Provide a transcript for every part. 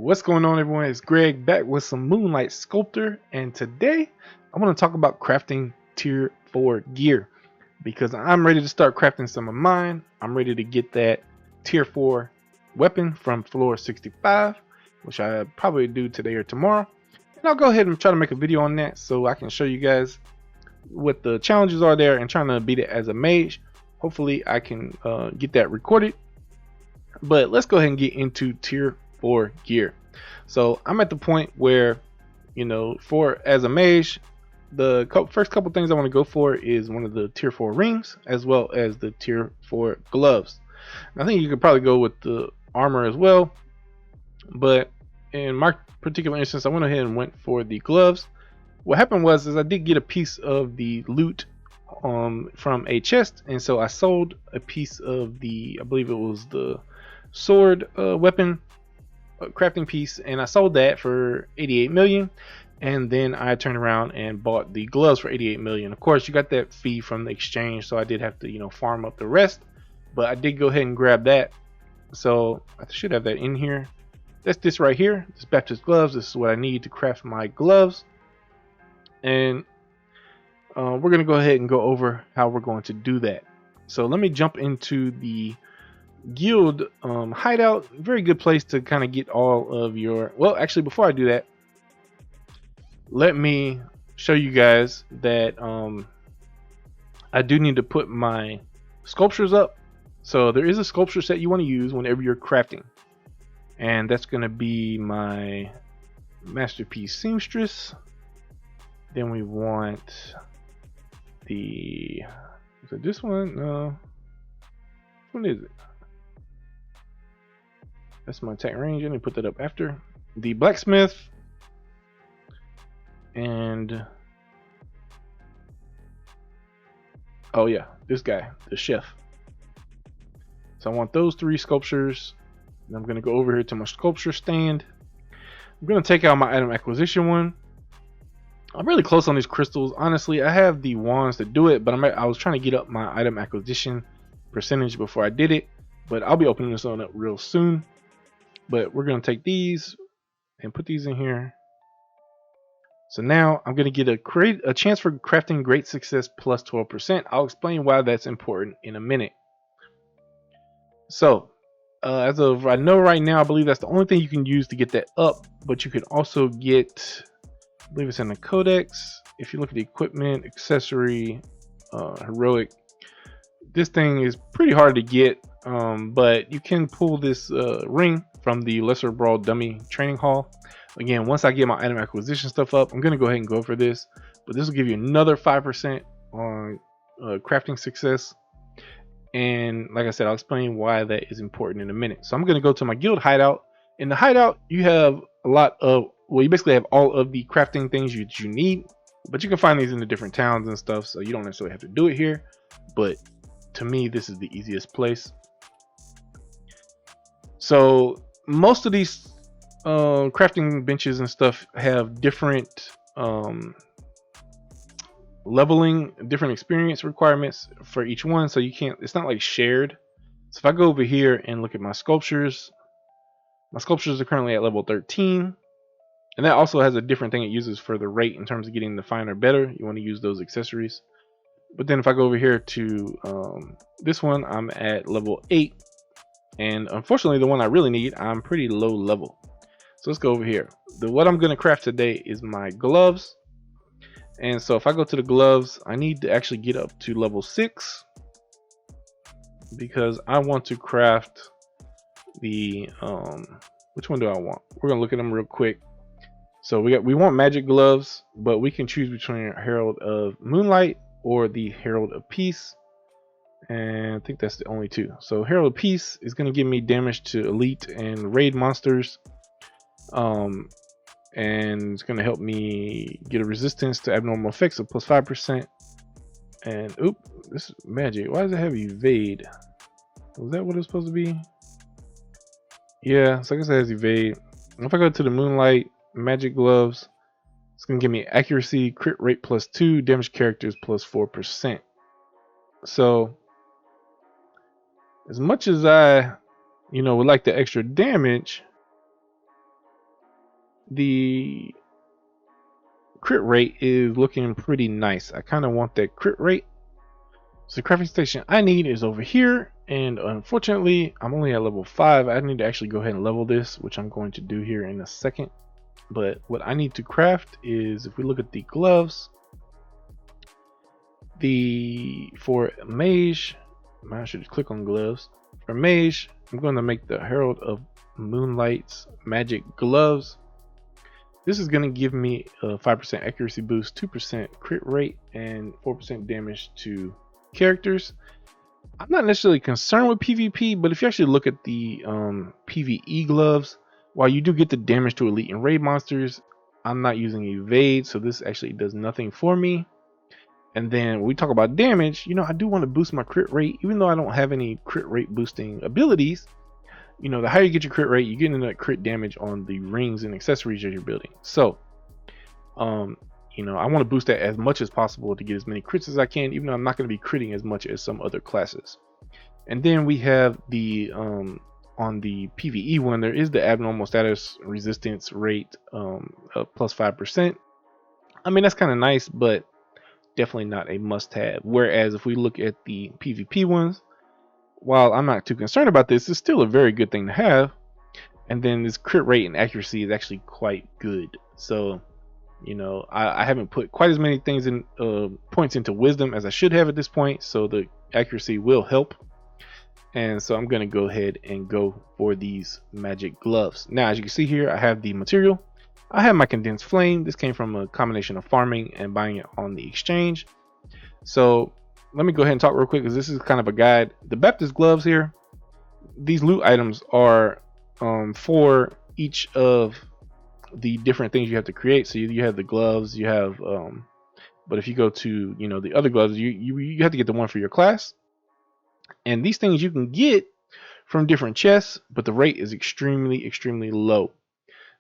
What's going on, everyone? It's Greg back with some Moonlight Sculptor, and today I want to talk about crafting tier 4 gear because I'm ready to start crafting some of mine. I'm ready to get that tier 4 weapon from floor 65, which I probably do today or tomorrow. And I'll go ahead and try to make a video on that so I can show you guys what the challenges are there and trying to beat it as a mage. Hopefully I can get that recorded. But let's go ahead and get into tier 4 gear. So I'm at the point where, as a mage, the first couple things I want to go for is one of the tier 4 rings as well as the tier 4 gloves. I think you could probably go with the armor as well, but in my particular instance I went ahead and went for the gloves. What happened was I did get a piece of the loot from a chest, and so I sold a piece of the, I believe it was the sword weapon crafting piece, and I sold that for 88 million, and then I turned around and bought the gloves for 88 million. Of course, you got that fee from the exchange, so I did have to farm up the rest, but I did go ahead and grab that. So I should have that in here. That's this right here, this Baptist gloves. This is what I need to craft my gloves, and we're gonna go ahead and go over how we're going to do that. So let me jump into the guild hideout. Very good place to kind of get all of your, well, actually before I do that, let me show you guys that I do need to put my sculptures up. So there is a sculpture set you want to use whenever you're crafting, and that's going to be my masterpiece seamstress. Then we want the, is it this one? No, which one is it? That's my attack range. Let me put that up after. The blacksmith. And oh yeah, this guy, the chef. So I want those 3 sculptures. And I'm going to go over here to my sculpture stand. I'm going to take out my item acquisition one. I'm really close on these crystals. Honestly, I have the wands to do it, but I was trying to get up my item acquisition percentage before I did it. But I'll be opening this one up real soon. But we're going to take these and put these in here. So now I'm going to get a chance for crafting great success plus 12%. I'll explain why that's important in a minute. So as of I know right now, I believe that's the only thing you can use to get that up. But you can also get, I believe it's in the codex. If you look at the equipment, accessory, heroic, this thing is pretty hard to get. But you can pull this ring from the Lesser Brawl Dummy Training Hall. Again, once I get my item acquisition stuff up, I'm going to go ahead and go for this. But this will give you another 5% on crafting success. And like I said, I'll explain why that is important in a minute. So I'm going to go to my guild hideout. In the hideout, you have a lot of, well, you basically have all of the crafting things you need. But you can find these in the different towns and stuff, so you don't necessarily have to do it here. But to me, this is the easiest place. So most of these crafting benches and stuff have different leveling, different experience requirements for each one, so you can't, it's not like shared. So if I go over here and look at my sculptures are currently at level 13, and that also has a different thing it uses for the rate in terms of getting the fine or better. You want to use those accessories. But then if I go over here to this one, I'm at level 8. And unfortunately, the one I really need, I'm pretty low level. So let's go over here. What I'm going to craft today is my gloves. And so if I go to the gloves, I need to actually get up to level 6. Because I want to craft the, which one do I want? We're going to look at them real quick. So we want magic gloves, but we can choose between Herald of Moonlight or the Herald of Peace. And I think that's the only 2. So Herald of Peace is going to give me damage to elite and raid monsters, and it's going to help me get a resistance to abnormal effects of plus 5%. And oop, this is magic. Why does it have evade? Was that what it's supposed to be? Yeah, so I guess it has evade. If I go to the Moonlight magic gloves, it's going to give me accuracy, crit rate plus 2, damage characters plus 4%. So as much as I would like the extra damage, the crit rate is looking pretty nice. I kind of want that crit rate. So the crafting station I need is over here, and unfortunately I'm only at level 5. I need to actually go ahead and level this, which I'm going to do here in a second. But what I need to craft is, if we look at the gloves, for mage, I should click on gloves. For mage, I'm going to make the Herald of Moonlight's magic gloves. This is going to give me a 5% accuracy boost, 2% crit rate, and 4% damage to characters. I'm not necessarily concerned with PvP, but if you actually look at the PvE gloves, while you do get the damage to elite and raid monsters, I'm not using evade, so this actually does nothing for me. And then when we talk about damage, you know, I do want to boost my crit rate, even though I don't have any crit rate boosting abilities. You know, the higher you get your crit rate, you get into that crit damage on the rings and accessories that you're building. So, you know, I want to boost that as much as possible to get as many crits as I can, even though I'm not going to be critting as much as some other classes. And then we have the on the PvE one, there is the abnormal status resistance rate of plus 5%. I mean, that's kind of nice, but definitely not a must-have. Whereas if we look at the PvP ones, while I'm not too concerned about this, it's still a very good thing to have. And then this crit rate and accuracy is actually quite good. So, you know, I haven't put quite as many things in points into wisdom as I should have at this point, so the accuracy will help. And so I'm going to go ahead and go for these magic gloves. Now, as you can see here, I have the material. I have my condensed flame. This came from a combination of farming and buying it on the exchange. So let me go ahead and talk real quick, because this is kind of a guide. The Baptist gloves here, these loot items are for each of the different things you have to create. So you have the gloves, you have but if you go to, you know, the other gloves, you have to get the one for your class. And these things you can get from different chests, but the rate is extremely low.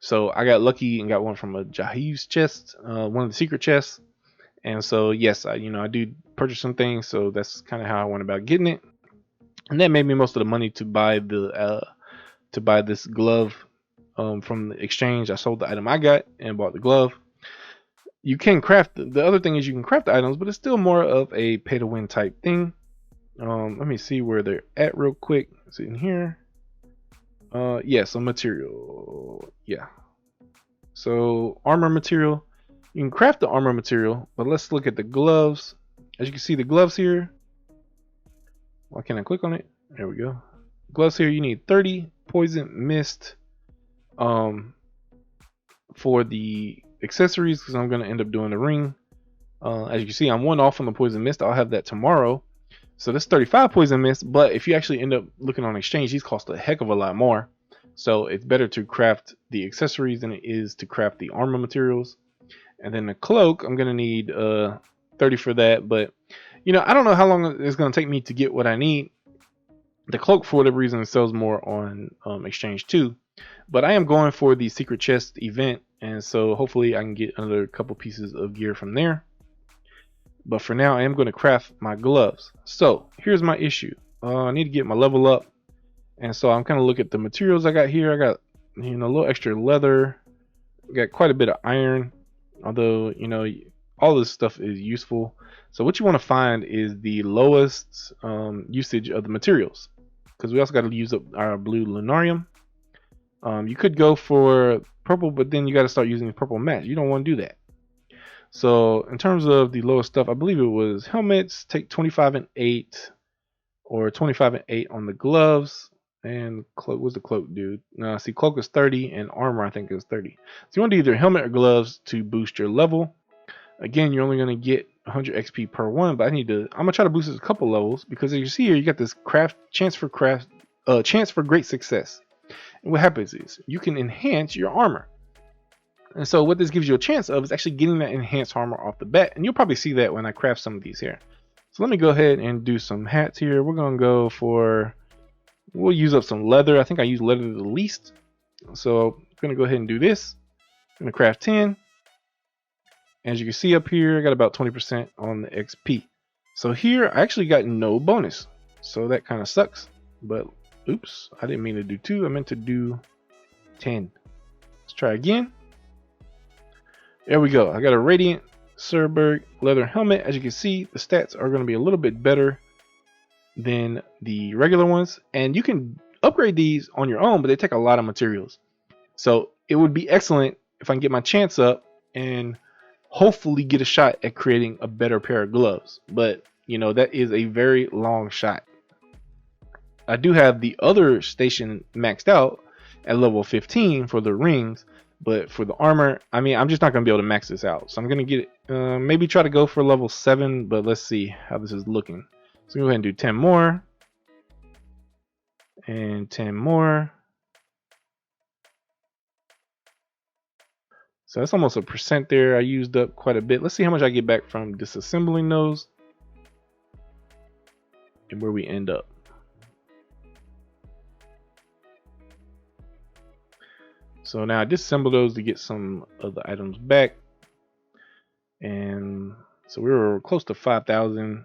So I got lucky and got one from a JAHAV'S chest, one of the secret chests. And so yes, I do purchase some things, so that's kind of how I went about getting it. And that made me most of the money to buy this glove from the exchange. I sold the item I got and bought the glove. You can craft the other thing is you can craft the items, but it's still more of a pay to win type thing. Let me see where they're at real quick. It's in here. Yeah, so material. Yeah. So armor material. You can craft the armor material, but let's look at the gloves. As you can see, the gloves here. Why can't I click on it? There we go. Gloves here, you need 30 poison mist for the accessories, because I'm going to end up doing the ring. As you can see, I'm one off on the poison mist. I'll have that tomorrow. So that's 35 poison mist, but if you actually end up looking on exchange, these cost a heck of a lot more. So it's better to craft the accessories than it is to craft the armor materials. And then the cloak, I'm going to need 30 for that. But, I don't know how long it's going to take me to get what I need. The cloak, for whatever reason, sells more on exchange too. But I am going for the secret chest event. And so hopefully I can get another couple pieces of gear from there. But for now, I am going to craft my gloves. So here's my issue. I need to get my level up. And so I'm kind of looking at the materials I got here. I got, a little extra leather. Got quite a bit of iron. Although, all this stuff is useful. So what you want to find is the lowest usage of the materials. Because we also got to use up our blue lunarium. You could go for purple, but then you got to start using purple mats. You don't want to do that. So in terms of the lowest stuff, I believe it was helmets, take 25 and 8 or 25 and 8 on the gloves. And cloak, what's the cloak do? No, see, cloak is 30 and armor I think is 30. So you want to do either helmet or gloves to boost your level. Again, you're only going to get 100 XP per one, but I'm going to try to boost it a couple levels, because as you see here, you got this chance for great success. And what happens is you can enhance your armor. And so what this gives you a chance of is actually getting that enhanced armor off the bat. And you'll probably see that when I craft some of these here. So let me go ahead and do some hats here. We're going to go for, we'll use up some leather. I think I use leather the least. So I'm going to go ahead and do this. I'm going to craft 10. As you can see up here, I got about 20% on the XP. So here I actually got no bonus. So that kind of sucks. But oops, I didn't mean to do 2. I meant to do 10. Let's try again. There we go. I got a Radiant Cerberg leather helmet. As you can see, the stats are going to be a little bit better than the regular ones, and you can upgrade these on your own, but they take a lot of materials. So it would be excellent if I can get my chance up and hopefully get a shot at creating a better pair of gloves. But you know, that is a very long shot. I do have the other station maxed out at level 15 for the rings, but for the armor, I mean, I'm just not going to be able to max this out. So I'm going to get it, maybe try to go for level 7, but let's see how this is looking. So go ahead and do 10 more. And 10 more. So that's almost a percent there. I used up quite a bit. Let's see how much I get back from disassembling those and where we end up. So now I disassemble those to get some of the items back. And so we were close to 5,000.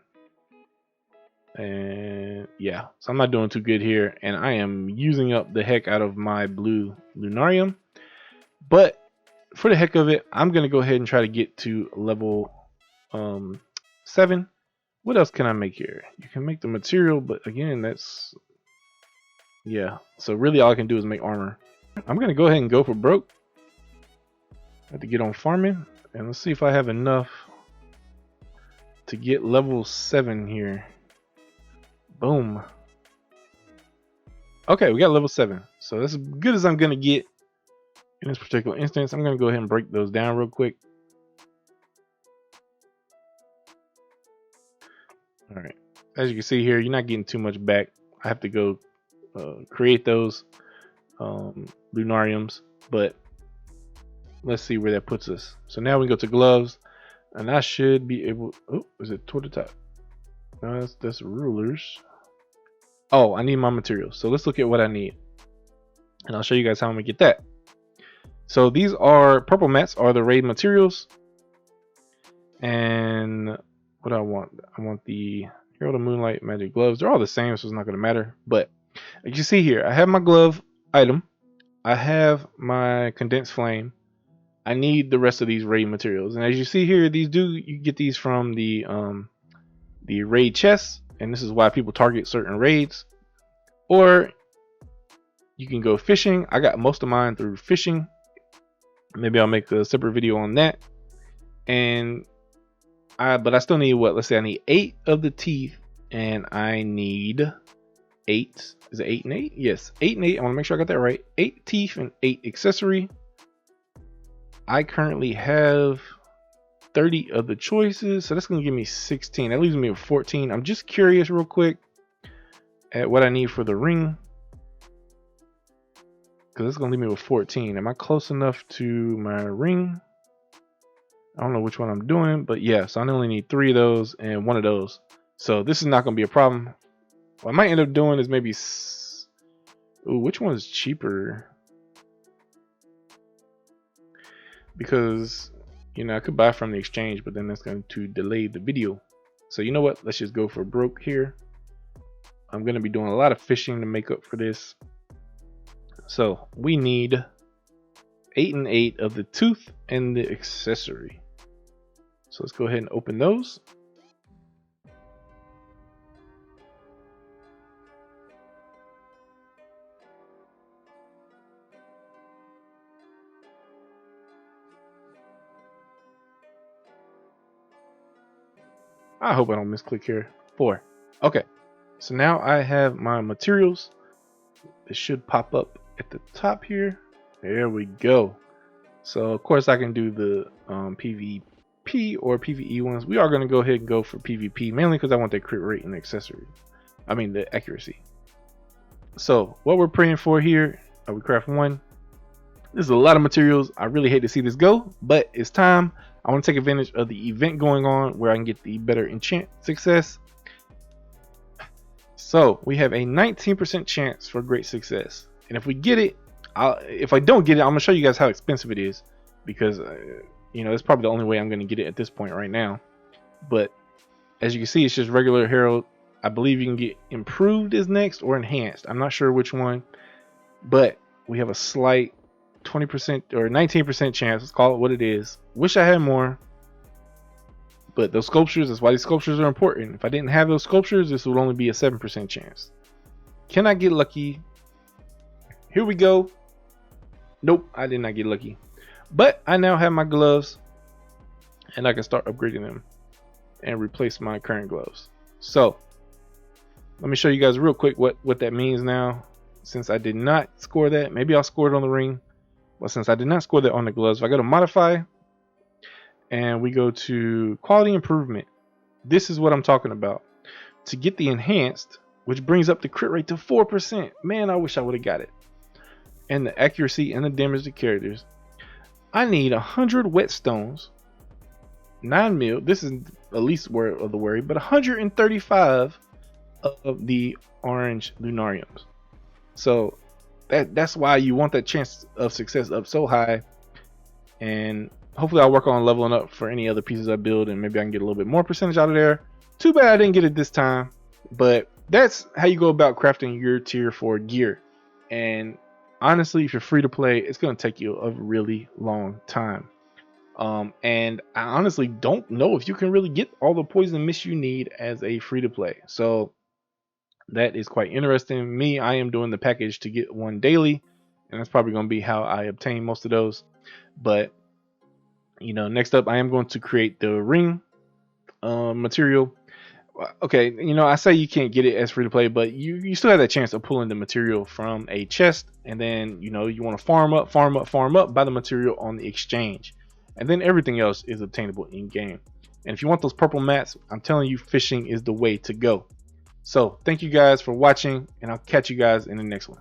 And yeah, so I'm not doing too good here. And I am using up the heck out of my blue lunarium. But for the heck of it, I'm going to go ahead and try to get to level 7. What else can I make here? You can make the material, but again, that's... yeah, so really all I can do is make armor. I'm going to go ahead and go for broke. I have to get on farming. And let's see if I have enough to get level 7 here. Boom. Okay, we got level 7. So that's as good as I'm going to get in this particular instance. I'm going to go ahead and break those down real quick. All right. As you can see here, you're not getting too much back. I have to go create those lunariums, but let's see where that puts us. So now we go to gloves, and I should be able... oh, is it toward the top? No, that's rulers. Oh, I need my materials. So let's look at what I need, and I'll show you guys how I'm gonna get that. So these are purple mats are the raid materials, and what I want the Hero of Moonlight magic gloves. They're all the same, so it's not gonna matter. But as you see here, I have my glove item, I have my condensed flame. I need the rest of these raid materials, and as you see here, you get these from the raid chests, and this is why people target certain raids. Or you can go fishing. I got most of mine through fishing. Maybe I'll make a separate video on that. And but I still need what? Let's say I need 8 of the teeth, and I need 8. Is it 8 and 8? Yes, 8 and 8. I want to make sure I got that right. 8 teeth and 8 accessory. I currently have 30 of the choices, so that's going to give me 16. That leaves me with 14. I'm just curious real quick at what I need for the ring, because it's going to leave me with 14. Am I close enough to my ring? I don't know which one I'm doing, but yeah, so I only need 3 of those and 1 of those. So this is not going to be a problem. What I might end up doing is maybe... ooh, which one is cheaper? Because, you know, I could buy from the exchange, but then that's going to delay the video. So you know what? Let's just go for broke here. I'm going to be doing a lot of fishing to make up for this. So we need 8 and 8 of the tooth and the accessory. So let's go ahead and open those. I hope I don't misclick here. 4. Okay. So now I have my materials. It should pop up at the top here. There we go. So of course I can do the PvP or PvE ones. We are going to go ahead and go for PvP, mainly because I want that crit rate and accessory. I mean the accuracy. So what we're praying for here, we craft 1. This is a lot of materials. I really hate to see this go, but it's time. I want to take advantage of the event going on where I can get the better enchant success. So we have a 19% chance for great success, and if we get it, if I don't get it, I'm gonna show you guys how expensive it is, because you know, it's probably the only way I'm gonna get it at this point right now. But as you can see, it's just regular Herald. I believe you can get improved is next or enhanced. I'm not sure which one, but we have a slight 20% or 19% chance. Let's call it what it is. Wish I had more. But those sculptures, that's why these sculptures are important. If I didn't have those sculptures, this would only be a 7% chance. Can I get lucky? Here we go. Nope, I did not get lucky. But I now have my gloves, and I can start upgrading them and replace my current gloves. So let me show you guys real quick what that means now. Since I did not score that, maybe I'll score it on the ring. But since I did not score that on the gloves, if I go to modify and we go to quality improvement, this is what I'm talking about. To get the enhanced, which brings up the crit rate to 4%. Man, I wish I would have got it. And the accuracy and the damage to characters. I need 100 whetstones, 9 mil. This is the least of the worry, but 135 of the orange lunariums. So that's why you want that chance of success up so high. And hopefully I'll work on leveling up for any other pieces I build, and maybe I can get a little bit more percentage out of there. Too bad I didn't get it this time, but that's how you go about crafting your tier 4 gear. And honestly, if you're free to play, it's going to take you a really long time. And I honestly don't know if you can really get all the poison mist you need as a free to play. So that is quite interesting. Me, I am doing the package to get one daily, and that's probably going to be how I obtain most of those. But you know, next up I am going to create the ring material. Okay, you know, I say you can't get it as free to play, but you still have that chance of pulling the material from a chest, and then you know you want to farm up, buy the material on the exchange, and then everything else is obtainable in game. And if you want those purple mats, I'm telling you, fishing is the way to go. So thank you guys for watching, and I'll catch you guys in the next one.